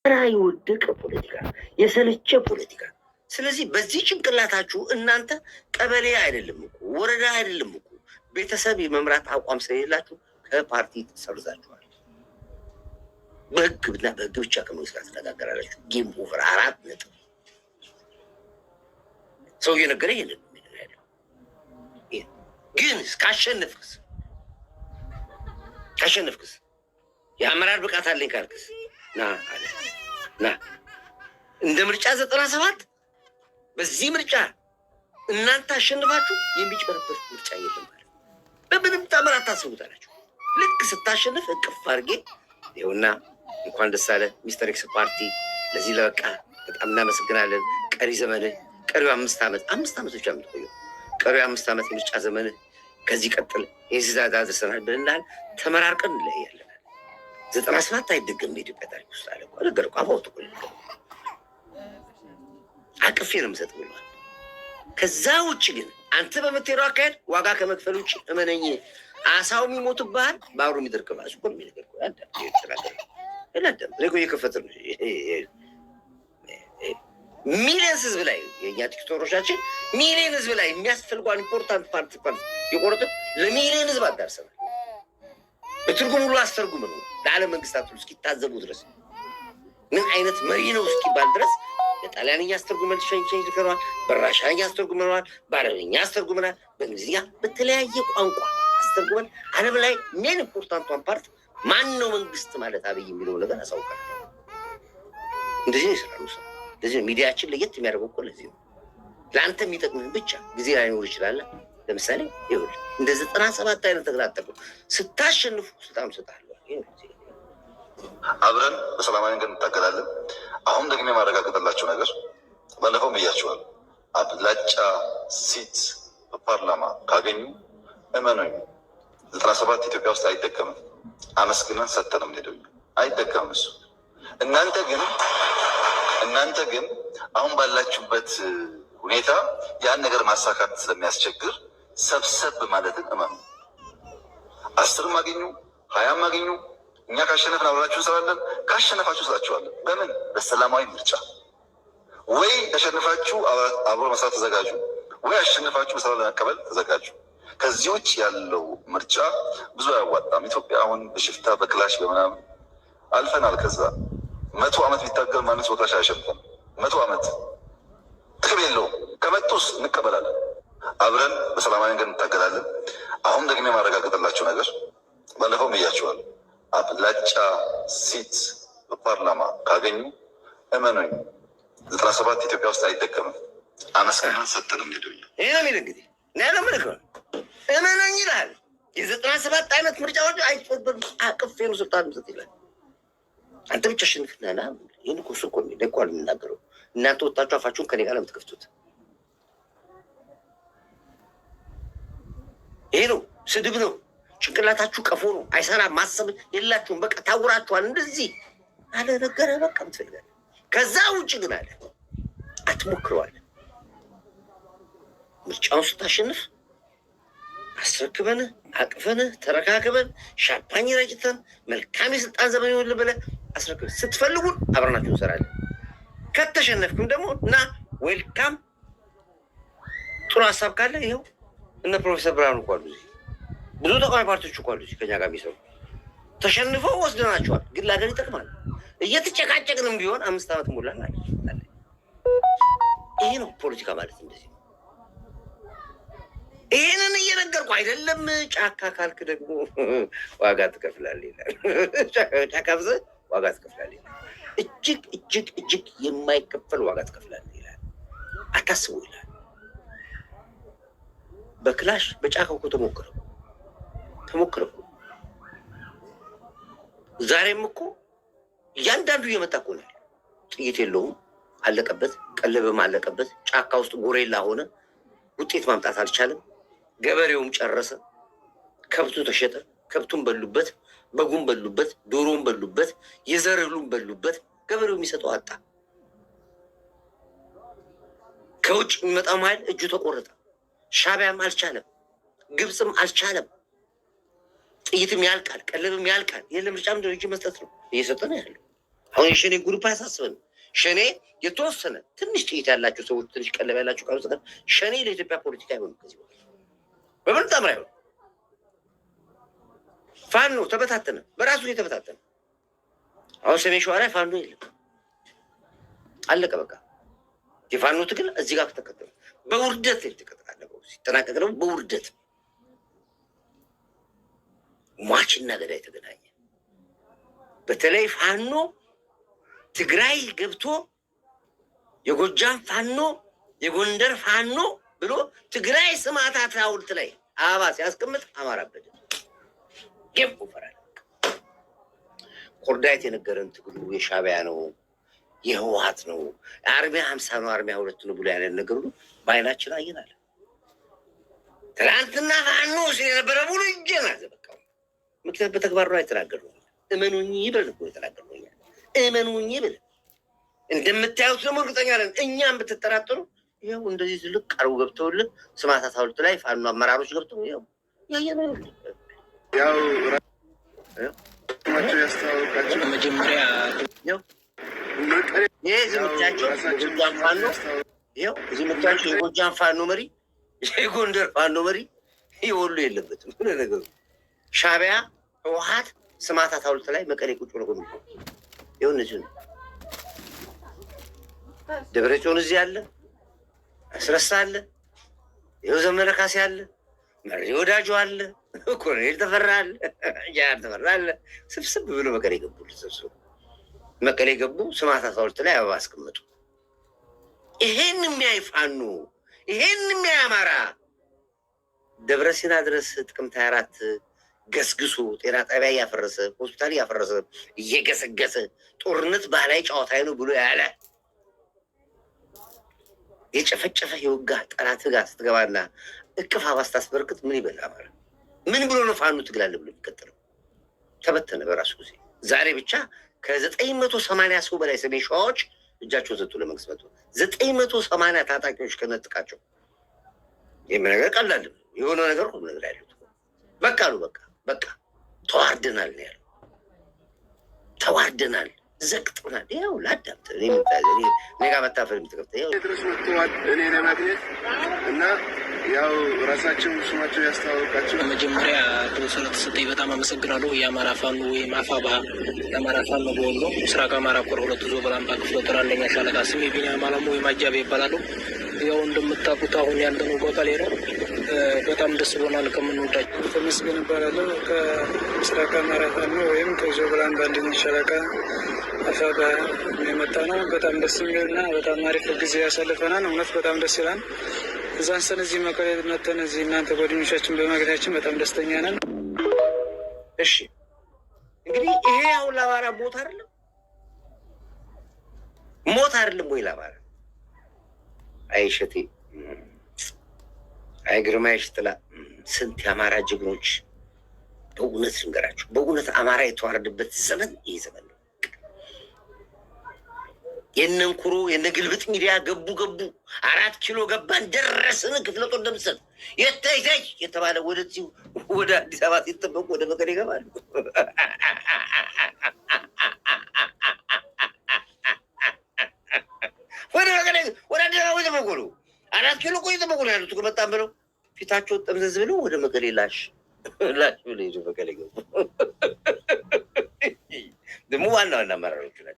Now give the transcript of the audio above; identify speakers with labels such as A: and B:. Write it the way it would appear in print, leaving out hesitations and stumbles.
A: የወደቀ ፖለቲካ፣ የሰለቸ ፖለቲካ። ስለዚህ በዚህ ጭንቅላታችሁ እናንተ ቀበሌ አይደለም እኮ ወረዳ አይደለም እኮ ቤተሰብ የመምራት አቋም ስለሌላችሁ ከፓርቲ ተሰርዛችኋል። በህግና በህግ ብቻ ከመንግስት ጋር ትነጋገራላችሁ። ጌም ኦቨር 4 ነጥብ። ሰው እየነገረ ይሄንን ያለው ግን ካሸነፍክስ የአመራር ብቃት አለኝ ካልክስ ና እንደ ምርጫ 97 በዚህ ምርጫ እናንተ አሸንፋችሁ የሚጭበረበር ምርጫ የለም ማለት በምንም ታምር አታስቡታላችሁ። ልክ ስታሸንፍ እቅፍ አድርጌ ይኸውና እንኳን ደስ አለ ሚስተር ኤክስ ፓርቲ ለዚህ ለበቃ በጣም እናመሰግናለን። ቀሪ ዘመንህ ቀሪው 5 ዓመት ብቻ የምትቆየው ቀሪው 5 ዓመት የምርጫ ዘመንህ ከዚህ ቀጥል የዚዛዛ ደርሰናል ብለናል። ተመራርቀን እንለያለን። 97 አይደገም የኢትዮጵያ ታሪክ ውስጥ አለ እኮ ነገር እኮ አባውት እኮ አቅፌ ነው የምሰጥ ብሏል። ከዛ ውጭ ግን አንተ በምትሄደው አካሄድ ዋጋ ከመክፈል ውጭ እመነኝ አሳው የሚሞትብሃል ባህሩ የሚደርቅብሃል። እሱ እኮ ነው የሚነገር እኮ ያዳም እኮ እየከፈተ ነው ሚሊየንስ ህዝብ ላይ የእኛ ቲክቶሮቻችን ሚሊየን ህዝብ ላይ የሚያስፈልጓን ኢምፖርታንት ፓርት የቆረጠ ለሚሊየን ህዝብ አዳርሰናል። በትርጉም ሁሉ አስተርጉም ነው ለዓለም መንግስታት ሁሉ እስኪታዘቡ ድረስ ምን አይነት መሪ ነው እስኪባል ድረስ በጣሊያንኛ አስተርጉመን ሸንሸን ይከራል፣ በራሻኛ አስተርጉመናል፣ በአረብኛ አስተርጉመናል፣ በእንግሊዝኛ በተለያየ ቋንቋ አስተርጉመን ዓለም ላይ ሜን ኢምፖርታንቷን ፓርት ማን ነው መንግስት ማለት አብይ የሚለው ነገር አሳውቃል። እንደዚህ ነው ይሰራሉ ሰው። ለዚህ ሚዲያችን ለየት የሚያደርገው እኮ ለዚህ ነው። ለአንተ የሚጠቅምህን ብቻ ጊዜ ላይኖር ይችላል። ለምሳሌ ይኸውልህ እንደ 97 አይነት ተግራጠቁ ስታሸንፉ ስልጣን ሰጣለሁ።
B: አብረን በሰላማዊ መንገድ እንታገላለን። አሁን ደግሞ የማረጋገጥላችሁ ነገር ባለፈው ብያችኋል። አብላጫ ሲት በፓርላማ ካገኙ እመኑኝ 97 ኢትዮጵያ ውስጥ አይደገምም። አመስግነን ሰጠንም ሄደው አይደገምም እሱ። እናንተ ግን አሁን ባላችሁበት ሁኔታ ያን ነገር ማሳካት ስለሚያስቸግር ሰብሰብ ማለትን እመኑ። 10 አገኙ 20 አገኙ እኛ ካሸነፍን አብራችሁ እንሰራለን። ካሸነፋችሁ ስላችኋለን። በምን በሰላማዊ ምርጫ ወይ ተሸንፋችሁ አብሮ መስራት ተዘጋጁ፣ ወይ አሸንፋችሁ በሰላም ለመቀበል ተዘጋጁ። ከዚህ ውጭ ያለው ምርጫ ብዙ አያዋጣም። ኢትዮጵያ አሁን በሽፍታ በክላሽ በምናምን አልፈናል። ከዛ 100 ዓመት ቢታገል ማንስ በክላሽ አያሸንፈን። 100 ዓመት ጥቅም የለውም። ከመጡስ እንቀበላለን። አብረን በሰላማዊ መንገድ እንታገላለን። አሁን ደግሞ የማረጋገጥላችሁ ነገር ባለፈው ብያችኋል። አብላጫ ሲት በፓርላማ ካገኙ እመኑኝ 97 ኢትዮጵያ ውስጥ አይደገምም። አመስግነን ሰጥንም ሄደው
A: ይሄ ነው የሚል እንግዲህ ነው እመኑኝ ይላል። የ97 አይነት ምርጫዎች አይፈበሩ አቅፌ ነው ስልጣን መስጠት ይላል። አንተ ብቻ ሽንፍናና ይህን እኮ እሱ እኮ ደቋል የምናገረው። እናንተ ወጣችሁ አፋችሁን ከኔ ጋር ለምትከፍቱት ይሄ ነው ስድብ ነው። ጭንቅላታችሁ ቀፎ ነው። አይሰራም። ማሰብ የላችሁም። በቃ ታውራችኋል። እንደዚህ አለ ነገረ በቃ ምትፈልጋል። ከዛ ውጭ ግን አለ አትሞክረዋል። ምርጫውን ስታሸንፍ አስረክበን አቅፈን ተረካክበን ሻምፓኝ ረጭተን መልካም የስልጣን ዘመን ይሆንልህ ብለህ አስረክበን ስትፈልጉን አብረናችሁ እንሰራለን። ከተሸነፍክም ደግሞ እና ዌልካም ጥሩ ሀሳብ ካለ ይኸው እነ ፕሮፌሰር ብርሃኑ እኮ አሉ እዚህ ብዙ ተቃዋሚ ፓርቲዎች እኮ አሉ እዚህ ከኛ ጋር የሚሰሩ ተሸንፈው ወስደናቸዋል። ግን ለሀገር ይጠቅማል። እየተጨቃጨቅንም ቢሆን 5 ዓመት ሞላን አለ። ይሄ ነው ፖለቲካ ማለት እንደዚህ ነው። ይሄንን እየነገርኩ አይደለም። ጫካ ካልክ ደግሞ ዋጋ ትከፍላለህ ይላል። ጫካ ብዘህ ዋጋ ትከፍላለህ ይላል። እጅግ የማይከፈል ዋጋ ትከፍላለህ ይላል። አታስቡ ይላል። በክላሽ በጫካው እኮ ተሞክረው ዛሬም እኮ እያንዳንዱ እየመጣ እኮ ነው። ጥይት የለውም አለቀበት፣ ቀለብም አለቀበት። ጫካ ውስጥ ጎሬላ ሆነ። ውጤት ማምጣት አልቻለም። ገበሬውም ጨረሰ። ከብቱ ተሸጠ። ከብቱን በሉበት፣ በጉን በሉበት፣ ዶሮን በሉበት፣ የዘር እህሉን በሉበት። ገበሬው የሚሰጠው አጣ። ከውጭ የሚመጣው ኃይል እጁ ተቆረጠ። ሻቢያም አልቻለም፣ ግብፅም አልቻለም። ጥይትም ያልቃል፣ ቀለብም ያልቃል። የለም ምርጫ ምንድን እጅ መስጠት ነው። እየሰጠ ነው ያለው። አሁን የሸኔ ግሩፕ አያሳስብን። ሸኔ የተወሰነ ትንሽ ጥይት ያላቸው ሰዎች ትንሽ ቀለብ ያላቸው ቃሉ ሰጠን። ሸኔ ለኢትዮጵያ ፖለቲካ አይሆንም። ከዚህ በኋላ በምን ጣምራ አይሆንም። ፋኖ ተበታተነ፣ በራሱ የተበታተነ። አሁን ሰሜን ሸዋ ላይ ፋኖ የለም፣ አለቀ በቃ። የፋኖ ትግል እዚህ ጋር ከተከተለ በውርደት የተቀጠቃለበው ሲጠናቀቅ ደግሞ በውርደት ሟችና ገዳይ ተገናኘ። በተለይ ፋኖ ትግራይ ገብቶ የጎጃም ፋኖ የጎንደር ፋኖ ብሎ ትግራይ ሰማዕታት ሐውልት ላይ አበባ ሲያስቀምጥ አማራ በደ ገቡ ፈራል። ኮርዳይት የነገረን ትግሉ የሻዕቢያ ነው የህወሓት ነው አርሚያ 50 ነው አርሚያ 2 ነው ብሎ ያለን ነገር ሁሉ በዓይናችን አየናል። ትናንትና ፋኖ ሲል የነበረ ሙሉ ይጀናል ዘበቃው። ምክንያቱም በተግባር ነው የተናገረው። እመኑኝ ይበል እኮ የተናገረው። እመኑኝ ይበል። እንደምታዩት ደግሞ እርግጠኛ ነን። እኛም ብትጠራጠሩ ይኸው እንደዚህ ትልቅ ቀርቡ ገብተውልን ሰማዕታት ሐውልት ላይ ፋኖ አመራሮች ገብተው ይኸው ያየነው
C: ያው ያስተዋወቃቸው
A: መጀመሪያ ይኸው ይሄ ዝምታቸው የጎጃም ፋኖ ይኸው ዝምታቸው የጎጃም ፋኖ መሪ የጎንደር ፋኖ መሪ የወሎ የለበትም ነገሩ። ሻዕቢያ ህወሓት ሰማዕታት ሐውልት ላይ መቀሌ ቁጭ ብሎ ነው ይኸው እነዚህ ነው። ደብረጽዮን እዚህ አለ፣ አስረሳ አለ፣ ይኸው ዘመነ ካሴ አለ፣ መሪ ወዳጁ አለ፣ ኮሎኔል ተፈራ አለ፣ ጃር ተፈራ አለ። ስብስብ ብሎ መቀሌ ገቡ። ልሰብሰቡ መቀሌ ገቡ። ሰማዕታት ሐውልት ላይ አበባ አስቀመጡ። ይሄን የሚያይ ፋኖ ይሄን የሚያይ አማራ ደብረ ሲና ድረስ ጥቅምት 24 ገስግሱ ጤና ጣቢያ እያፈረሰ ሆስፒታል እያፈረሰ እየገሰገሰ ጦርነት ባህላዊ ጨዋታ ነው ብሎ ያለ የጨፈጨፈ የወጋ ጠላት ጋር ስትገባና እቅፍ አባስ ታስበርክት ምን ይበል አማራ? ምን ብሎ ነው ፋኖ ትግላለ ብሎ የሚቀጥለው? ተበተነ በራሱ ጊዜ። ዛሬ ብቻ ከ980 ሰው በላይ ሰሜን ሸዋዎች እጃቸውን ሰጡ ለመንግስት መጥቶ 980 ታጣቂዎች ከነጥቃቸው። ይህም ነገር ቀላል የሆነ ነገር ሁሉ ነገር ያሉት በቃ አሉ። በቃ ተዋርደናል ነው ያለው። ተዋርደናል፣ ዘቅጥናል። ይኸው ላዳምጥ እኔ ጋር መታፈል የምትከፍተ
C: ድረስ መጥተዋል እኔ ለማግኘት እና ያው ራሳቸው ስማቸው ያስተዋወቃቸው።
D: መጀመሪያ ስለተሰጠኝ በጣም አመሰግናለሁ። የአማራ ፋኖ ወይም አፋባ የአማራ ፋኖ በወሎ ምስራቅ አማራ ኮር 2 ዞብል አምባ ክፍለ ጦር 1ኛ ሻለቃ ስሜ ቢኒያም አለሙ ወይም አጃቤ ይባላሉ። ያው እንደምታውቁት አሁን ያለነው በቀሌ ነው። በጣም ደስ ብሎናል። ከምንወዳቸው
E: ተመስገን እባላለሁ። ከምስራቅ አማራ ፋኖ ወይም ከዞብል አምባ 1ኛ ሻለቃ አፋባ የመጣ ነው። በጣም ደስ የሚልና በጣም አሪፍ ጊዜ ያሳልፈናል። እውነት በጣም ደስ ይላል። እዛን ሰን እዚህ መቀሌ መተን እዚህ እናንተ ጓደኞቻችን በማግኘታችን በጣም ደስተኛ ነን።
A: እሺ እንግዲህ ይሄ አሁን ለአማራ ሞት አይደለም ወይ ለአማራ? አይ እሸቴ፣ አይ ግርማይ ሽጥላ፣ ስንት የአማራ ጀግኖች በእውነት ልንገራችሁ፣ በእውነት አማራ የተዋረደበት ዘመን ይሄ ዘመን ነው። የነንኩሮ የነግልብጥ ሚዲያ ገቡ 4 ኪሎ ገባን ደረስን ክፍለ ጦር ደምሰን የተይተይ የተባለ ወደዚህ ወደ አዲስ አበባ ሲጠበቁ ወደ መቀሌ ይገባሉ። ወደ መቀሌ ወደ አዲስ አበባ ይጠበቁ 4 ኪሎ ቆይ ይጠበቁ ያሉት በጣም ብለው ፊታቸው ጠምዘዝ ብለው ወደ መቀሌ ላሽ ብለው ወደ መቀሌ ገቡ። ደግሞ ዋና አመራሮቹ